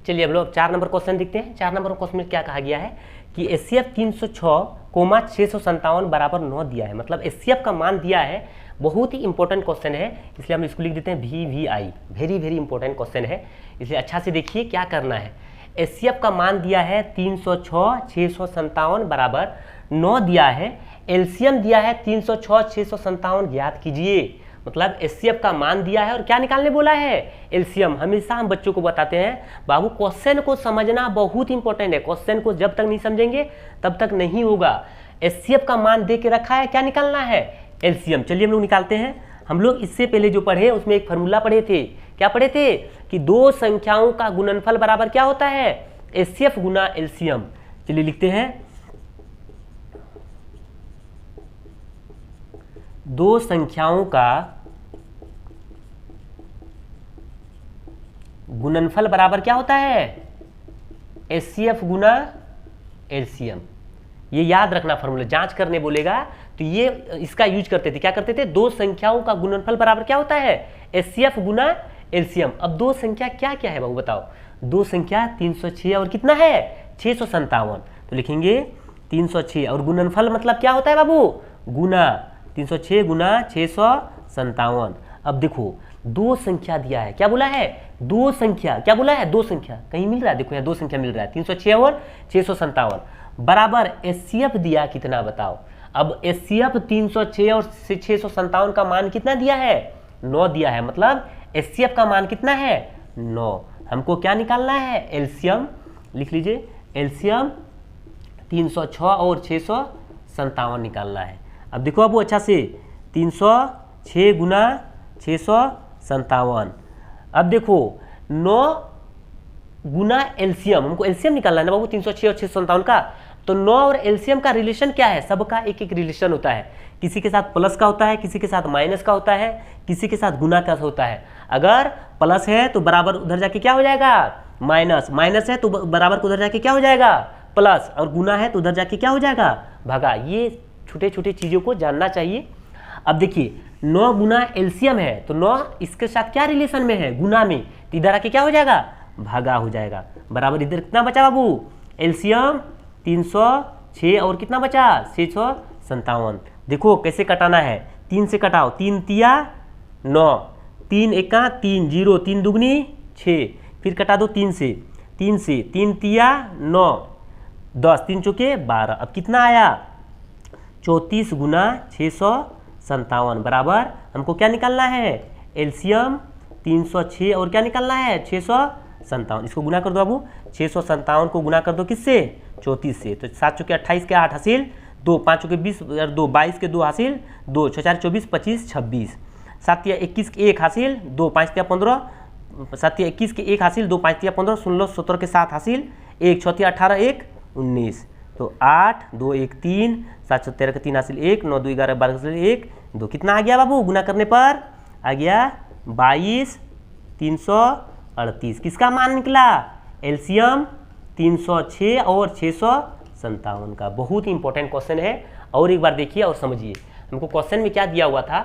चलिए अब लोग 4 नंबर क्वेश्चन देखते हैं। 4 नंबर क्वेश्चन में क्या कहा गया है कि HCF 306,657 बराबर 9 दिया है। मतलब HCF का मान दिया है, बहुत ही इंपॉर्टेंट क्वेश्चन है, इसलिए हम इसको लिख देते हैं VVI, very very important question है, इसलिए अच्छा से देखिए क्या करना है। HCF का मान दिया है 306,657 बराबर 9 दिया है, एलसीएम दिया है 306,657 ज्ञात कीजिए। मतलब HCF का मान दिया है और क्या निकालने बोला है, एलसीएम। हमेशा हम बच्चों को बताते हैं बाबू क्वेश्चन को समझना बहुत इंपॉर्टेंट है, क्वेश्चन को जब तक नहीं समझेंगे तब तक नहीं होगा। HCF का मान दे के रखा है, क्या निकालना है, एलसीएम। चलिए हम लोग निकालते हैं। हम लोग इससे पहले जो पढ़े उसमें एक फॉर्मूला पढ़े थे, क्या पढ़े थे कि दो संख्याओं का गुणनफल बराबर क्या होता है, HCF गुना एलसीएम। चलिए लिखते हैं, दो संख्याओं का गुणनफल बराबर क्या होता है, HCF गुना एलसीएम। ये याद रखना फॉर्मूला, जांच करने बोलेगा तो ये इसका यूज करते थे। क्या करते थे, दो संख्याओं का गुणनफल बराबर क्या होता है, HCF गुना एलसीएम। अब दो संख्या क्या क्या है बाबू बताओ, दो संख्या 306 और कितना है 657, तो लिखेंगे 306 और गुणनफल मतलब क्या होता है बाबू, गुना 306 गुना 657। अब देखो दो संख्या दिया है, क्या बोला है, दो संख्या, क्या बोला है, दो संख्या, कहीं मिल रहा है, देखो यहाँ दो संख्या मिल रहा है 306 और 657 बराबर HCF दिया कितना बताओ। अब HCF 306 और 657 का मान कितना दिया है, 9 दिया है, मतलब HCF का मान कितना है 9। हमको क्या निकालना है, एलसीएम। लिख लीजिए, एलसीएम 306 और 657 निकालना है। अब देखो अब वो अच्छा से 306 गुना 657। अब देखो 9 गुना एलसीएम, हमको एलसीएम निकालना है ना बाबू 306 और 657 का। तो 9 और एलसीएम का रिलेशन क्या है, सबका एक एक रिलेशन होता है, किसी के साथ प्लस का होता है, किसी के साथ माइनस का होता है, किसी के साथ गुना का होता है। अगर प्लस है तो बराबर उधर जाके क्या हो जाएगा, माइनस, माइनस है तो बराबर उधर जाके क्या हो जाएगा, प्लस, और गुना है तो उधर जाके क्या हो जाएगा, भागा। ये छोटे छोटे चीज़ों को जानना चाहिए। अब देखिए 9 गुना एलसीएम है तो 9 इसके साथ क्या रिलेशन में है, गुना में, तो इधर आके क्या हो जाएगा, भागा हो जाएगा। बराबर इधर कितना बचा बाबू, एलसीएम 306 और कितना बचा 657। देखो कैसे कटाना है, 3 से कटाओ, 3 तिया 9, 3 एका 3, 0, 3 दुगनी 6, फिर कटा दो 3 से, 3 तिया 9, 10, 3 चौके 12। अब कितना आया 34 गुना 657 बराबर हमको क्या निकालना है, एलसीएम 306 और क्या निकालना है 657। इसको गुना कर दो बाबू, 657 को गुना कर दो किससे, 34 से। तो 7 चौके 28 के 8 हासिल 2, 5 चौके 20 और 2, 22 के 2 हासिल 2, 6 4 24 25 26, 7 या 21 के 1 हासिल 2, 5 या 15, 7 या 21 के 1 हासिल 2, 5 या 15, 16 17 के 7 हासिल 1, 6 या 18 1 19, तो 8 2 1 3, 7 13 के 3 हासिल 1, 9 2 11 12 हासिल 1 2, कितना आ गया बाबू, गुना करने पर आ गया 22 338। किसका मान निकला, एलसीएम 306 और 657 का। बहुत ही इंपॉर्टेंट क्वेश्चन है, और एक बार देखिए और समझिए। हमको क्वेश्चन में क्या दिया हुआ था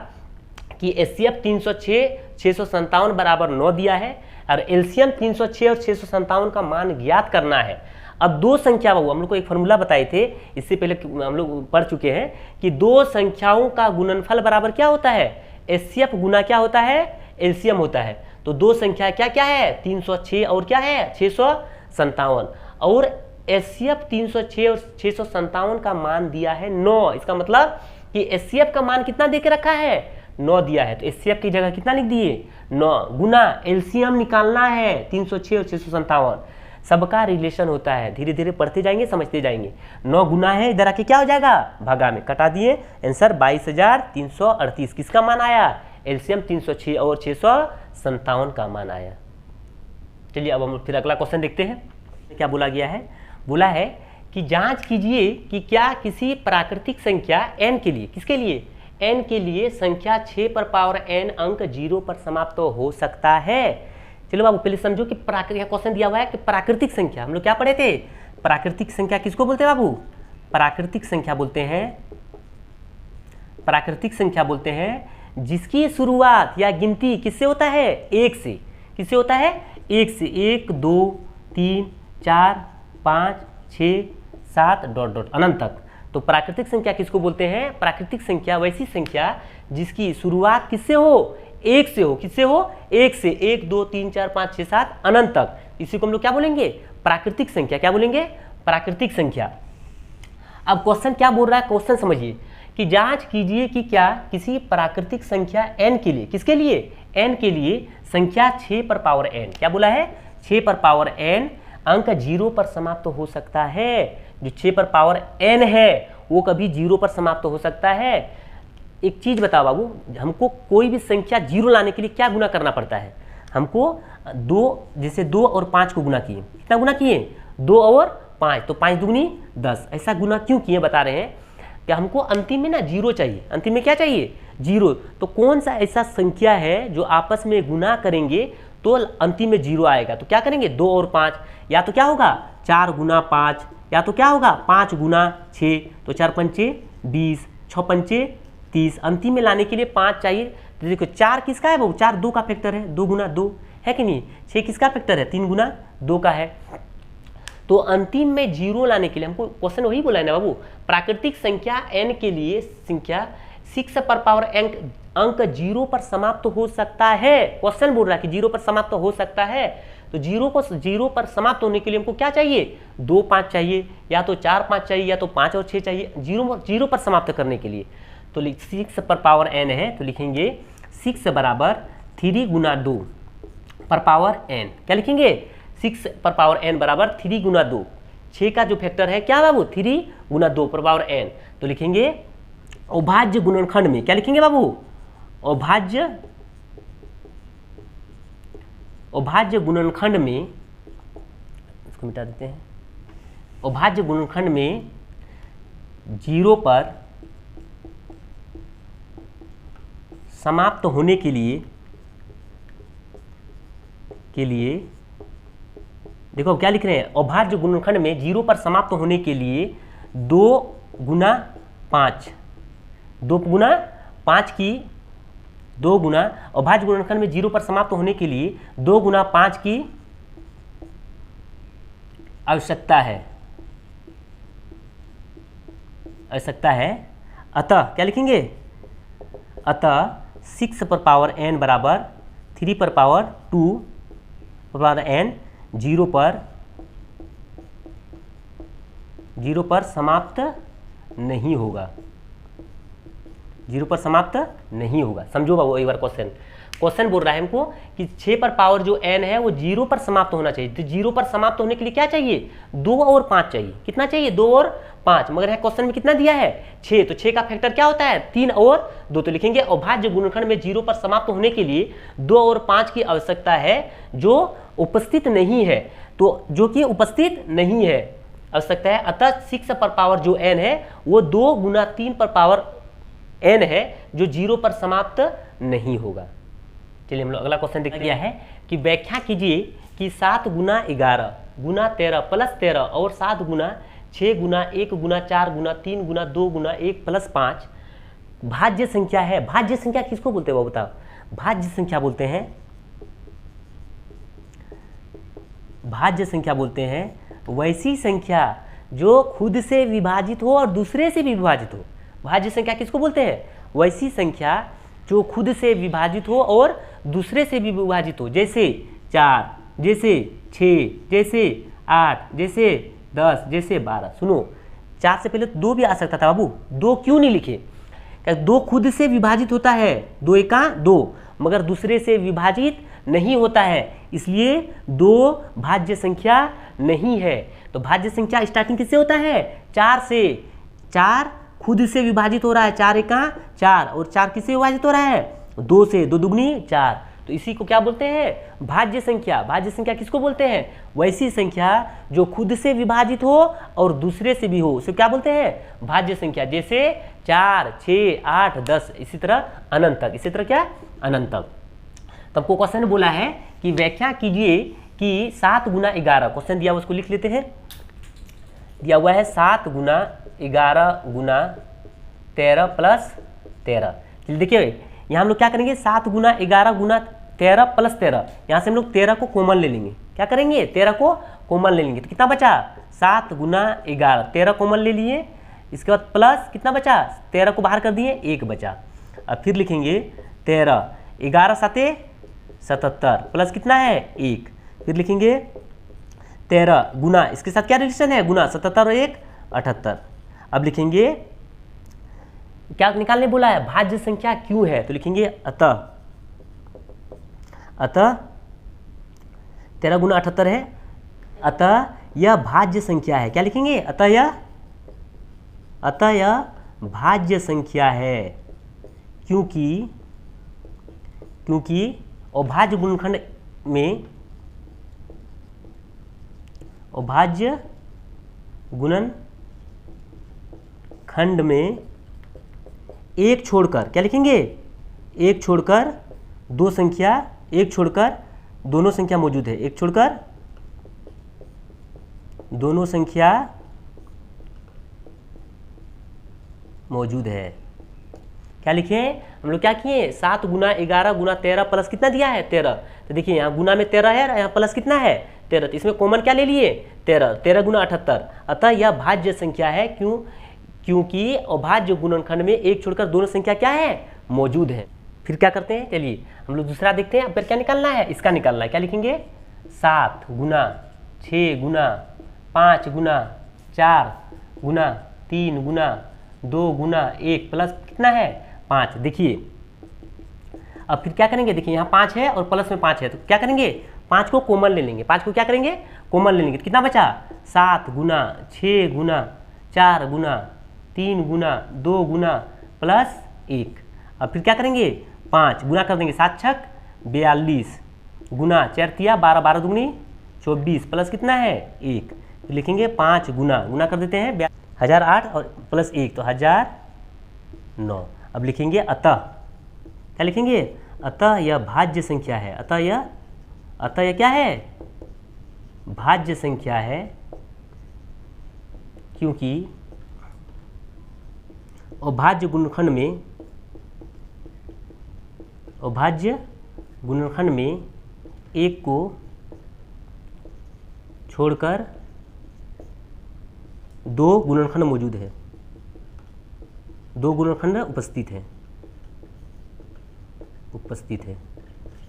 कि HCF 306 657 बराबर 9 दिया है और एलसीएम 306 और 657 का मान ज्ञात करना है। अब दो संख्या बाबू हम लोग को एक फॉर्मूला बताए थे, इससे पहले हम लोग पढ़ चुके हैं कि दो संख्याओं का गुणनफल बराबर क्या होता है, HCF गुना क्या होता है, एलसीएम होता है। तो दो संख्या क्या क्या है, 306 और क्या है 657, और HCF 306 और 657 का मान दिया है 9। इसका मतलब कि HCF का मान कितना दे के रखा है, 9 दिया है, तो HCF की जगह कितना लिख दिए 9 गुना एलसीएम निकालना है 306 और 657। सबका रिलेशन होता है, धीरे धीरे पढ़ते जाएंगे समझते जाएंगे। 9 गुना है, इधर आके क्या हो जाएगा, भागा में, कटा दिए, आंसर 22,338। किसका मान आया, एलसीएम 306 और 657 का मान आया। चलिए अब हम फिर अगला क्वेश्चन देखते हैं। क्या बोला गया है, बोला है कि जांच कीजिए कि क्या किसी प्राकृतिक संख्या n के लिए, किसके लिए, n के लिए संख्या 6 पर पावर n अंक 0 पर समाप्त हो सकता है। चलो बाबू पहले समझो कि प्राकृतिक क्वेश्चन दिया हुआ है कि प्राकृतिक संख्या, हम लोग क्या पढ़े थे, प्राकृतिक संख्या किसको बोलते हैं बाबू, प्राकृतिक संख्या बोलते हैं, प्राकृतिक संख्या बोलते हैं जिसकी शुरुआत या गिनती किससे होता है, 1 से। किससे होता है, 1 से। 1 2 3 4 5 6 7 डॉट डॉट अनंत तक। तो प्राकृतिक संख्या किसको बोलते हैं? प्राकृतिक संख्या वैसी संख्या जिसकी शुरुआत किससे हो? एक से हो। किससे हो? एक से। 1 2 3 4 5 6 7 अनंत तक, इसी को हम लोग क्या बोलेंगे? प्राकृतिक संख्या। क्या बोलेंगे? प्राकृतिक संख्या। अब क्वेश्चन क्या बोल रहा है? क्वेश्चन समझिए कि जांच कीजिए कि क्या किसी प्राकृतिक संख्या n के लिए, किसके लिए? n के लिए संख्या 6 पर पावर n, क्या बोला है? 6 पर पावर n अंक 0 पर समाप्त हो सकता है। जो 6 पर पावर n है वो कभी 0 पर समाप्त हो सकता है। एक चीज बताओ बाबू, हमको कोई भी संख्या 0 लाने के लिए क्या गुना करना पड़ता है? हमको 2, जैसे 2 और 5 को गुना किए, कितना गुना किए? 2 और 5, तो 5 दूनी 10। ऐसा गुना क्यों किए बता रहे हैं कि हमको अंतिम में ना 0 चाहिए। अंतिम में क्या चाहिए? 0। तो कौन सा ऐसा संख्या है जो आपस में गुना करेंगे तो अंतिम में 0 आएगा? तो क्या करेंगे? 2 और 5, या तो क्या होगा 4 गुना 5, या तो क्या होगा 5 गुना 6, तो 4 पंचे 20, 6 पंचे 30। अंतिम में लाने के लिए 5 चाहिए। तो देखो 4 किसका है बाबू? 4 2 का फैक्टर है, 2 गुना 2 है कि नहीं? 6 किसका फैक्टर है? 3 गुना 2 का है। तो अंतिम में 0 लाने के लिए हमको क्वेश्चन वही बोला है ना बाबू, प्राकृतिक संख्या n के लिए संख्या 6 पर पावर अंक 0 पर समाप्त हो सकता है। क्वेश्चन बोल रहा है कि 0 पर समाप्त हो सकता है। तो 0 पर समाप्त होने के लिए हमको क्या चाहिए? 2 5 चाहिए, या तो 4 5 चाहिए, या तो 5 और 6 चाहिए 0 पर समाप्त करने के लिए। तो 6 पर पावर n है, तो लिखेंगे 6 बराबर 3 गुना 2 पर पावर n। क्या लिखेंगे? 6 पर पावर n बराबर 3 गुना 2। 6 का जो फैक्टर है क्या बाबू? 3 गुना 2 पर पावर n। तो लिखेंगे अभाज्य गुणनखंड में, क्या लिखेंगे बाबू? अभाज्य गुणनखंड में, इसको मिटा देते हैं। अभाज्य गुणनखंड में 0 पर समाप्त होने के लिए देखो क्या लिख रहे हैं? अभाज्य गुणनखंड में 0 पर समाप्त होने के लिए 2 गुना 5, 2 गुना 5 की 2 गुना, अभाज्य गुणनखंड में 0 पर समाप्त होने के लिए 2 गुना 5 की आवश्यकता है। अतः क्या लिखेंगे? अतः 6 पर पावर n बराबर 3 पर पावर 2 पर पावर n 0 पर समाप्त नहीं होगा। 0 पर समाप्त नहीं होगा। समझो बाबू एक बार क्वेश्चन बोल रहा है हमको कि 6 पर पावर जो n है वो 0 पर समाप्त होना चाहिए। तो 0 पर समाप्त होने के लिए क्या चाहिए? 2 और 5 चाहिए। कितना चाहिए? 2 और 5। मगर है क्वेश्चन में कितना दिया है? 6। तो 6 का फैक्टर क्या होता है? 3 और 2। तो लिखेंगे अभाज्य गुणनखंड में 0 पर समाप्त होने के लिए 2 और 5 की आवश्यकता है, जो उपस्थित नहीं है। तो जो कि उपस्थित नहीं है आवश्यकता है। अतः 6 पर पावर जो n है वो 2 गुना 3 पर पावर n है, जो 0 पर समाप्त नहीं होगा। चलिए हम लोग अगला क्वेश्चन देख लिया है कि व्याख्या कीजिए कि 7 गुना 11 गुना 13 प्लस 13 और 7 गुना 6 गुना 1 गुना 4 गुना 3 गुना 2 गुना 1 प्लस 5 भाज्य संख्या है। भाज्य संख्या किसको बोलते हैं वो बताओ? भाज्य संख्या बोलते हैं वैसी संख्या जो खुद से विभाजित हो और दूसरे से भी विभाजित हो। भाज्य संख्या किसको बोलते हैं? वैसी संख्या जो खुद से विभाजित हो और दूसरे से भी विभाजित हो। जैसे 4, जैसे 6, जैसे 8, जैसे 10, जैसे 12। सुनो, 4 से पहले 2 भी आ सकता था बाबू। 2 क्यों नहीं लिखे? 2 खुद से विभाजित होता है, 2 एका 2, मगर दूसरे से विभाजित नहीं होता है, इसलिए 2 भाज्य संख्या नहीं है। तो भाज्य संख्या स्टार्टिंग किससे होता है? 4 से। 4 खुद से विभाजित हो रहा है, 4 एका 4, और 4 किससे विभाजित हो रहा है? 2 से। 2 दुगनी 4। तो इसी को क्या बोलते हैं? भाज्य संख्या। भाज्य संख्या किसको बोलते हैं? वैसी संख्या जो खुद से विभाजित हो और दूसरे से भी हो, उसे क्या बोलते हैं? भाज्य संख्या। जैसे 4, 6, 8, 10, इसी तरह अनंत तक। इसी तरह क्या? अनंत तक। तो हमको क्वेश्चन बोला है कि व्याख्या कीजिए कि 7 गुना 11, क्वेश्चन दिया हुआ उसको लिख लेते हैं। दिया हुआ है 7 गुना 11 गुना 13 प्लस 13। देखिए यहाँ हम लोग क्या करेंगे? 7 गुना 11 गुना 13 प्लस 13। यहाँ से हम लोग 13 को कॉमन ले लेंगे। क्या करेंगे, 13 को कॉमन ले लेंगे तो कितना बचा 7 गुना 11, 13 कॉमन ले लिए, इसके बाद प्लस कितना बचा 13 को बाहर कर दिए 1 बचा। अब फिर लिखेंगे 13, 11 7 77 प्लस कितना है 1, फिर लिखेंगे 13 गुना, इसके साथ क्या रिलेशन है गुना, 77 और 1 78। अब लिखेंगे क्या निकालने बोला है, भाज्य संख्या क्यों है, तो लिखेंगे अतः 13 गुना 78 है, अतः यह भाज्य संख्या है। क्या लिखेंगे, अतः यह भाज्य संख्या है, क्योंकि अभाज्य गुणनखंड में, अभाज्य गुणनखंड में एक छोड़कर, क्या लिखेंगे, एक छोड़कर दो संख्या, एक छोड़कर दोनों संख्या मौजूद है, एक छोड़कर दोनों संख्या मौजूद है। क्या लिखे हम लोग, क्या किए 7 गुना 11 गुना 13 प्लस कितना दिया है 13, तो देखिए यहाँ गुना में 13 है, यहाँ प्लस कितना है 13, तो इसमें कॉमन क्या ले लिए 13, 13 गुना 78। अतः यह भाज्य संख्या है, क्योंकि अभाज्य गुणनखंड में एक छोड़कर दोनों संख्या क्या है मौजूद है। फिर क्या करते हैं, चलिए हम लोग दूसरा देखते हैं। अब फिर क्या निकालना है, इसका निकालना है, क्या लिखेंगे 7 गुना 6 गुना 5 गुना 4 गुना 3 गुना 2 गुना 1 प्लस कितना है 5। देखिए अब फिर क्या करेंगे, देखिए यहाँ 5 है और प्लस में 5 है, तो क्या करेंगे 5 को कॉमन ले लेंगे, 5 को क्या करेंगे कॉमन ले लेंगे, तो कितना बचा 7 गुना 6 गुना 4 गुना 3 गुना 2 गुना प्लस 1। अब फिर क्या करेंगे 5 गुना कर देंगे, 7 छक 42 गुना 4 तिया 12, 12 दुगनी 24 प्लस कितना है 1, तो लिखेंगे 5 गुना कर देते हैं 1008 और प्लस 1 तो 1009। अब लिखेंगे अतः, क्या लिखेंगे अतः यह भाज्य संख्या है, अतः यह क्या है भाज्य संख्या है, क्योंकि अभाज्य गुणनखंड में एक को छोड़कर 2 गुणनखंड मौजूद है, 2 गुणनखंड उपस्थित है।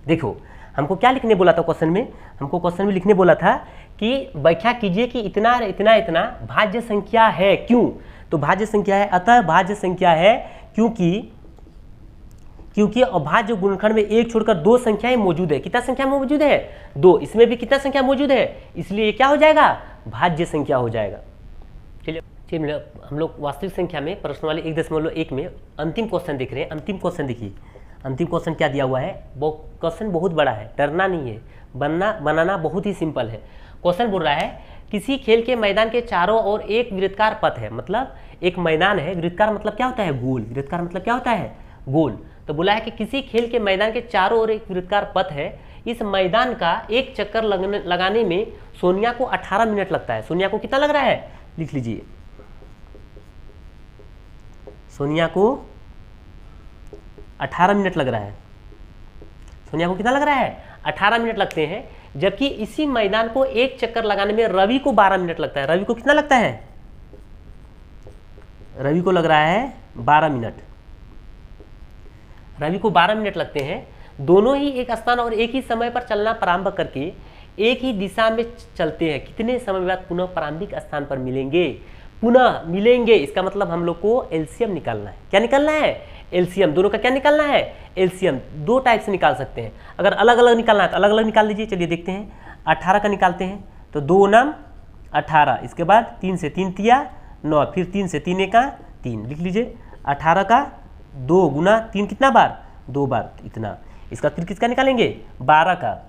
देखो हमको क्या लिखने बोला था क्वेश्चन में, हमको क्वेश्चन में लिखने बोला था कि व्याख्या कीजिए कि इतना इतना इतना भाज्य संख्या है, क्यों, तो भाज्य संख्या है, अतः भाज्य संख्या है क्योंकि अभाज्य गुणनखंड में एक छोड़कर 2 संख्याएं मौजूद है। कितना संख्या मौजूद है 2, इसमें भी कितना संख्या मौजूद है, इसलिए क्या हो जाएगा भाज्य संख्या हो जाएगा। चलिए हम लोग वास्तविक संख्या में प्रश्न वाले 1.1 में अंतिम क्वेश्चन देख रहे हैं। अंतिम क्वेश्चन देखिए, अंतिम क्वेश्चन क्या दिया हुआ है, वो क्वेश्चन बहुत बड़ा है, डरना नहीं है, बनाना बहुत ही सिंपल है। क्वेश्चन बोल रहा है किसी खेल के मैदान के चारों ओर एक वृत्ताकार पथ है, मतलब एक मैदान है, वृत्ताकार मतलब क्या होता है गोल, वृत्ताकार मतलब क्या होता है गोल। तो बोला है कि किसी खेल के मैदान के चारों ओर एक वृत्ताकार पथ है, इस मैदान का एक चक्कर लगाने में सोनिया को 18 मिनट लगता है। सोनिया को कितना लग रहा है, लिख लीजिए, सोनिया को 18 मिनट लग रहा है। सोनिया को कितना लग रहा है 18 मिनट लगते हैं, जबकि इसी मैदान को एक चक्कर लगाने में रवि को 12 मिनट लगता है। रवि को कितना लगता है, रवि को लग रहा है 12 मिनट, रवि को 12 मिनट लगते हैं। दोनों ही एक स्थान और एक ही समय पर चलना प्रारंभ करके एक ही दिशा में चलते हैं, कितने समय बाद पुनः प्रारंभिक स्थान पर मिलेंगे, पुनः मिलेंगे। इसका मतलब हम लोग को एलसीएम निकालना है। क्या निकालना है, एलसीएम, दोनों का क्या निकालना है एलसीएम। 2 टाइप से निकाल सकते हैं, अगर अलग अलग निकालना है तो अलग अलग निकाल लीजिए। चलिए देखते हैं, 18 का निकालते हैं तो 2 9 18, इसके बाद 3 से 3 तिया 9, फिर 3 से 3 1 3, लिख लीजिए 18 का 2 गुना 3 कितना बार 2 बार इतना। इसका फिर किसका निकालेंगे 12 का,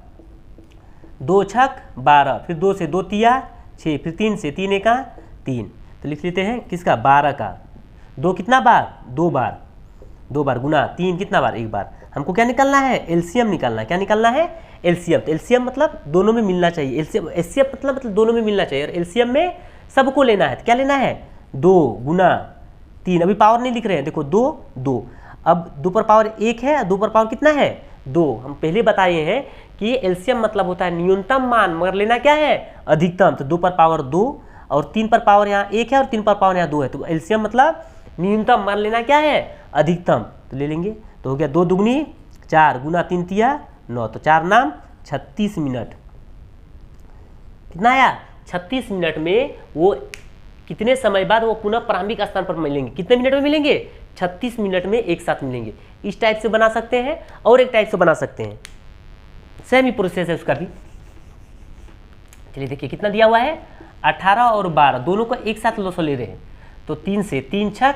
2 छक 12, फिर 2 से 2 तिया 6, फिर 3 से 3 1 3, तो लिख लेते हैं किसका 12 का 2 कितना बार 2 बार, 2 बार गुना 3 कितना बार 1 बार। हमको क्या निकालना है एलसीएम निकालना है। क्या निकालना है एलसीएम, तो एलसीएम मतलब दोनों में मिलना चाहिए, एलसीएम एलसीएम मतलब दोनों में मिलना चाहिए, और एलसीएम में सबको लेना है। तो क्या लेना है 2 गुना 3, अभी पावर नहीं लिख रहे हैं, देखो 2 2, अब 2 पर पावर 1 है, 2 पर पावर कितना है 2। हम पहले बताए हैं कि एलसीएम मतलब होता है न्यूनतम मान मगर लेना क्या है अधिकतम। तो 2 पर पावर 2 और 3 पर पावर यहाँ 1 है और 3 पर पावर यहाँ 2 है। तो एलसीएम मतलब न्यूनतम मान लेना क्या है अधिकतम। तो ले लेंगे तो हो गया 2 दुगनी 4 गुना 3 तिया 9। तो 4 नाम 36 मिनट। कितना आया 36 मिनट में वो कितने समय बाद वो पुनः प्रारंभिक स्थान पर मिलेंगे। कितने मिनट में मिलेंगे 36 मिनट में एक साथ मिलेंगे। इस टाइप से बना सकते हैं और एक टाइप से बना सकते हैं, सेम ही प्रोसेस है उसका भी। चलिए देखिए कितना दिया हुआ है 18 और 12 दोनों को एक साथ लॉस ले रहे हैं। तो 3 से 3 छक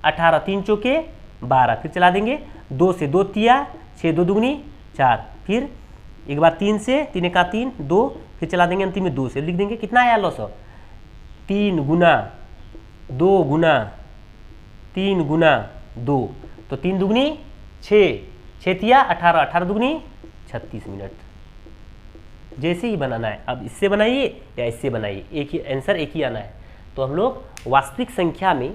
18 3 चौके 12 फिर चला देंगे 2 से 2 तिया 6 2 दुगनी 4 फिर एक बार 3 से 3 का 3 2 फिर चला देंगे अंतिम में 2 से लिख देंगे। कितना आया लॉस 3 गुना 2 गुना 3 गुना 2 तो 3 दुगनी 6 तिया 18 18 दुगनी 36 मिनट। जैसे ही बनाना है अब इससे बनाइए या इससे बनाइए एक ही आंसर एक ही आना है। तो हम लोग वास्तविक संख्या में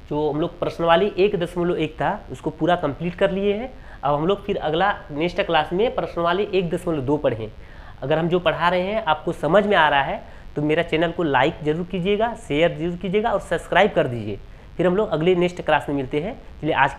जो हम लोग प्रश्नवाली 1.1 था उसको पूरा कंप्लीट कर लिए हैं। अब हम लोग फिर अगला नेक्स्ट क्लास में प्रश्नवाली 1.2 पढ़ें। अगर हम जो पढ़ा रहे हैं आपको समझ में आ रहा है तो मेरा चैनल को लाइक जरूर कीजिएगा, शेयर जरूर कीजिएगा और सब्सक्राइब कर दीजिए। फिर हम लोग अगले नेक्स्ट क्लास में मिलते हैं। चलिए आज